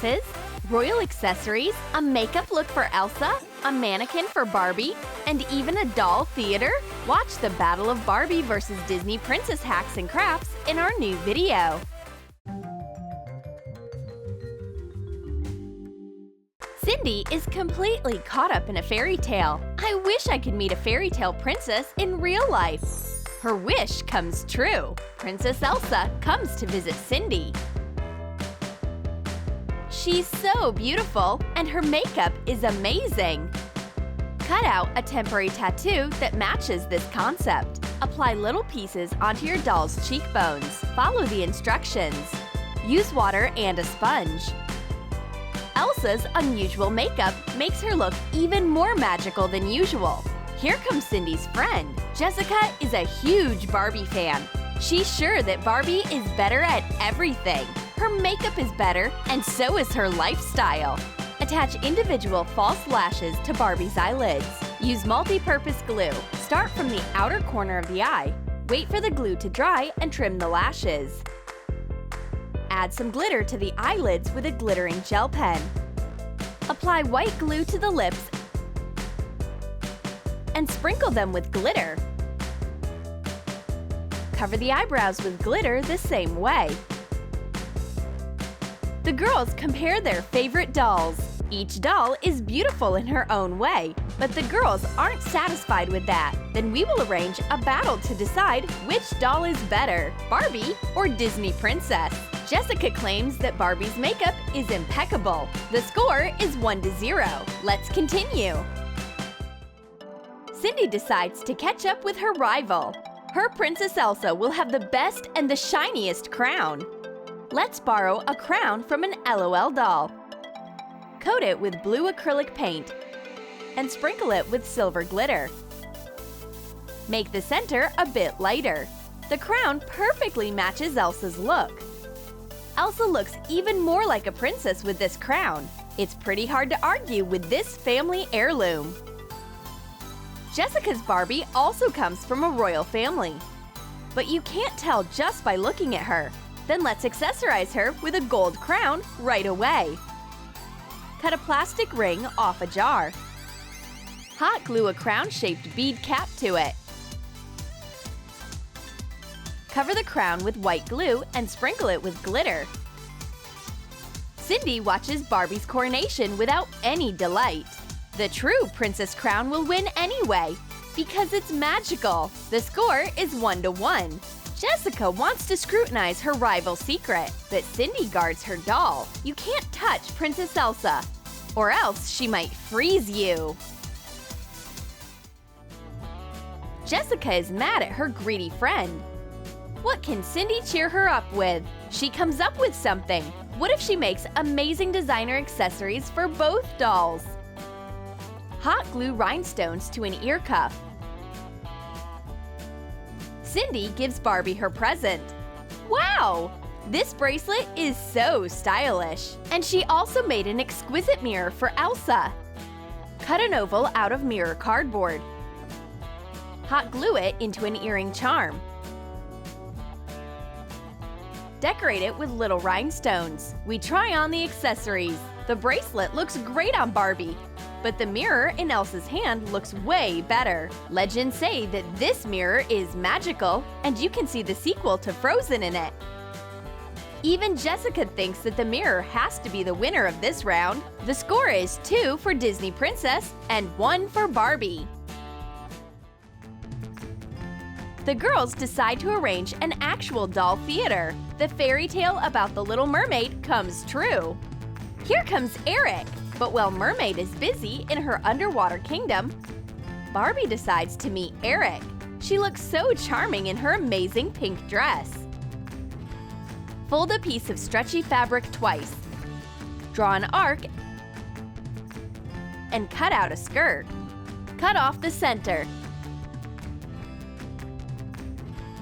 dresses, royal accessories, a makeup look for Elsa, a mannequin for Barbie, and even a doll theater? Watch the Battle of Barbie versus Disney Princess hacks and crafts in our new video. Cindy is completely caught up in a fairy tale. I wish I could meet a fairy tale princess in real life. Her wish comes true. Princess Elsa comes to visit Cindy. She's so beautiful, and her makeup is amazing. Cut out a temporary tattoo that matches this concept. Apply little pieces onto your doll's cheekbones. Follow the instructions. Use water and a sponge. Elsa's unusual makeup makes her look even more magical than usual. Here comes Cindy's friend. Jessica is a huge Barbie fan. She's sure that Barbie is better at everything. Her makeup is better, and so is her lifestyle. Attach individual false lashes to Barbie's eyelids. Use multi-purpose glue. Start from the outer corner of the eye. Wait for the glue to dry and trim the lashes. Add some glitter to the eyelids with a glittering gel pen. Apply white glue to the lips and sprinkle them with glitter. Cover the eyebrows with glitter the same way. The girls compare their favorite dolls. Each doll is beautiful in her own way, but the girls aren't satisfied with that. Then we will arrange a battle to decide which doll is better, Barbie or Disney Princess. Jessica claims that Barbie's makeup is impeccable. The score is 1-0. Let's continue. Cindy decides to catch up with her rival. Her Princess Elsa will have the best and the shiniest crown. Let's borrow a crown from an LOL doll. Coat it with blue acrylic paint and sprinkle it with silver glitter. Make the center a bit lighter. The crown perfectly matches Elsa's look. Elsa looks even more like a princess with this crown. It's pretty hard to argue with this family heirloom. Jessica's Barbie also comes from a royal family. But you can't tell just by looking at her. Then let's accessorize her with a gold crown right away. Cut a plastic ring off a jar. Hot glue a crown-shaped bead cap to it. Cover the crown with white glue and sprinkle it with glitter. Cindy watches Barbie's coronation without any delight. The true princess crown will win anyway, because it's magical. The score is 1-1. Jessica wants to scrutinize her rival's secret, but Cindy guards her doll. You can't touch Princess Elsa, or else she might freeze you. Jessica is mad at her greedy friend. What can Cindy cheer her up with? She comes up with something. What if she makes amazing designer accessories for both dolls? Hot glue rhinestones to an ear cuff. Cindy gives Barbie her present. Wow! This bracelet is so stylish. And she also made an exquisite mirror for Elsa. Cut an oval out of mirror cardboard. Hot glue it into an earring charm. Decorate it with little rhinestones. We try on the accessories. The bracelet looks great on Barbie, but the mirror in Elsa's hand looks way better. Legends say that this mirror is magical, and you can see the sequel to Frozen in it. Even Jessica thinks that the mirror has to be the winner of this round. The score is 2 for Disney Princess and 1 for Barbie. The girls decide to arrange an actual doll theater. The fairy tale about the Little Mermaid comes true. Here comes Eric. But while Mermaid is busy in her underwater kingdom, Barbie decides to meet Eric. She looks so charming in her amazing pink dress. Fold a piece of stretchy fabric twice. Draw an arc and cut out a skirt. Cut off the center.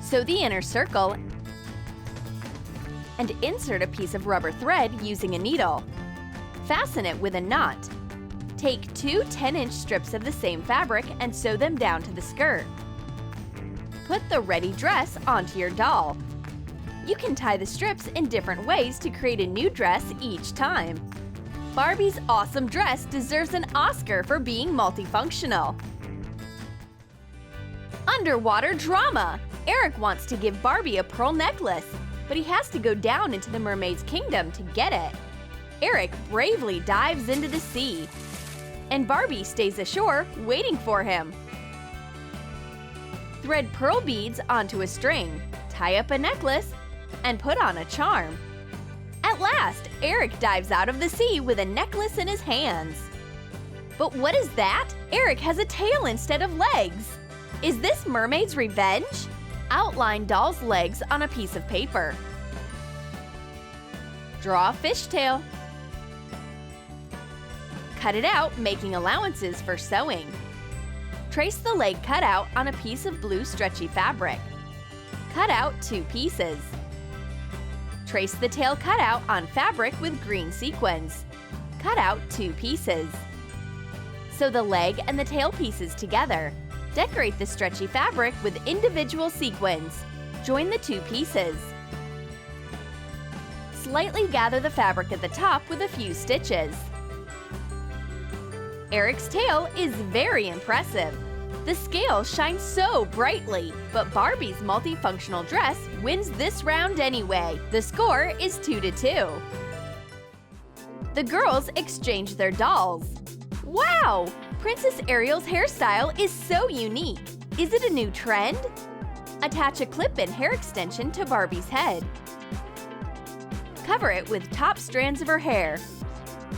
Sew the inner circle and insert a piece of rubber thread using a needle. Fasten it with a knot. Take 2 10-inch strips of the same fabric and sew them down to the skirt. Put the ready dress onto your doll. You can tie the strips in different ways to create a new dress each time. Barbie's awesome dress deserves an Oscar for being multifunctional. Underwater drama! Eric wants to give Barbie a pearl necklace, but he has to go down into the mermaid's kingdom to get it. Eric bravely dives into the sea, and Barbie stays ashore waiting for him. Thread pearl beads onto a string, tie up a necklace, and put on a charm. At last, Eric dives out of the sea with a necklace in his hands. But what is that? Eric has a tail instead of legs. Is this mermaid's revenge? Outline doll's legs on a piece of paper. Draw a fishtail. Cut it out, making allowances for sewing. Trace the leg cutout on a piece of blue stretchy fabric. Cut out 2 pieces. Trace the tail cutout on fabric with green sequins. Cut out 2 pieces. Sew the leg and the tail pieces together. Decorate the stretchy fabric with individual sequins. Join the 2 pieces. Slightly gather the fabric at the top with a few stitches. Eric's tail is very impressive. The scales shine so brightly, but Barbie's multifunctional dress wins this round anyway. The score is 2-2. The girls exchange their dolls. Wow! Princess Ariel's hairstyle is so unique. Is it a new trend? Attach a clip-in hair extension to Barbie's head. Cover it with top strands of her hair.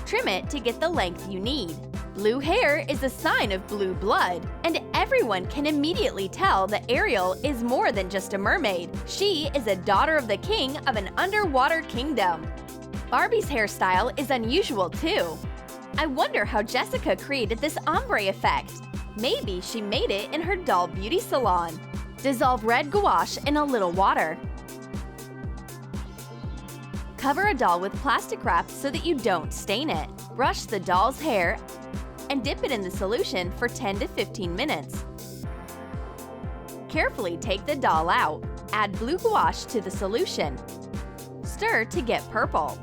Trim it to get the length you need. Blue hair is a sign of blue blood, and everyone can immediately tell that Ariel is more than just a mermaid. She is a daughter of the king of an underwater kingdom. Barbie's hairstyle is unusual too. I wonder how Jessica created this ombre effect. Maybe she made it in her doll beauty salon. Dissolve red gouache in a little water. Cover a doll with plastic wrap so that you don't stain it. Brush the doll's hair and dip it in the solution for 10 to 15 minutes. Carefully take the doll out. Add blue gouache to the solution. Stir to get purple.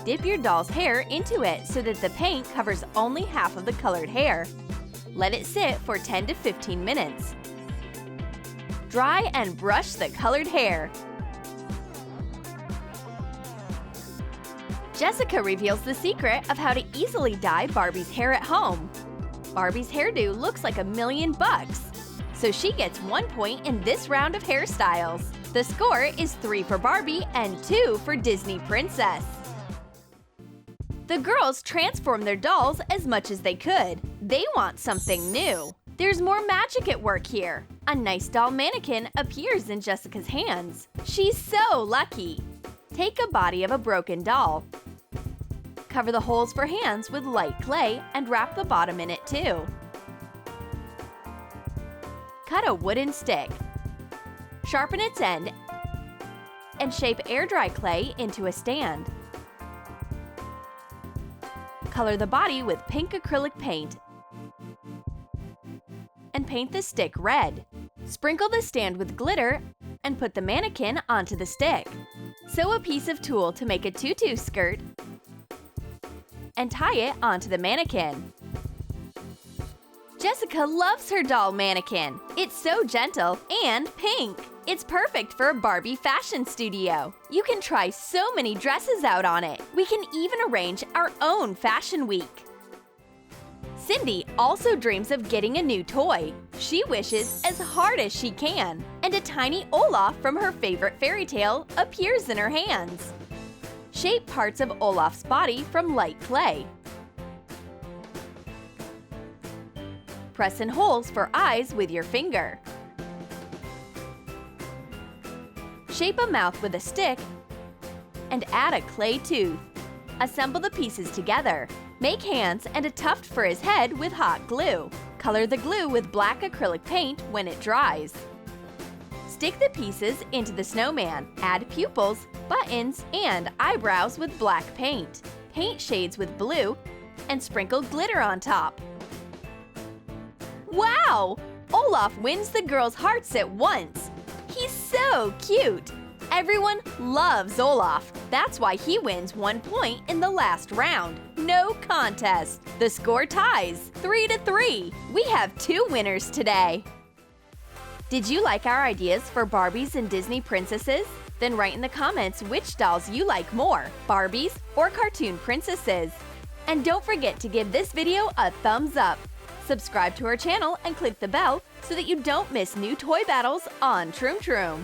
Dip your doll's hair into it so that the paint covers only half of the colored hair. Let it sit for 10 to 15 minutes. Dry and brush the colored hair. Jessica reveals the secret of how to easily dye Barbie's hair at home. Barbie's hairdo looks like $1,000,000, so she gets 1 point in this round of hairstyles. The score is 3 for Barbie and 2 for Disney Princess. The girls transform their dolls as much as they could. They want something new. There's more magic at work here. A nice doll mannequin appears in Jessica's hands. She's so lucky. Take a body of a broken doll. Cover the holes for hands with light clay and wrap the bottom in it too. Cut a wooden stick. Sharpen its end and shape air-dry clay into a stand. Color the body with pink acrylic paint and paint the stick red. Sprinkle the stand with glitter and put the mannequin onto the stick. Sew a piece of tulle to make a tutu skirt and tie it onto the mannequin. Jessica loves her doll mannequin. It's so gentle and pink. It's perfect for a Barbie fashion studio. You can try so many dresses out on it. We can even arrange our own fashion week. Cindy also dreams of getting a new toy. She wishes as hard as she can, and a tiny Olaf from her favorite fairy tale appears in her hands. Shape parts of Olaf's body from light clay. Press in holes for eyes with your finger. Shape a mouth with a stick and add a clay tooth. Assemble the pieces together. Make hands and a tuft for his head with hot glue. Color the glue with black acrylic paint when it dries. Stick the pieces into the snowman. Add pupils, buttons, and eyebrows with black paint. Paint shades with blue and sprinkle glitter on top. Wow! Olaf wins the girls' hearts at once. He's so so cute! Everyone loves Olaf. That's why he wins 1 point in the last round. No contest. The score ties 3-3. We have 2 winners today. Did you like our ideas for Barbies and Disney princesses? Then write in the comments which dolls you like more, Barbies or cartoon princesses. And don't forget to give this video a thumbs up. Subscribe to our channel and click the bell so that you don't miss new toy battles on Troom Troom.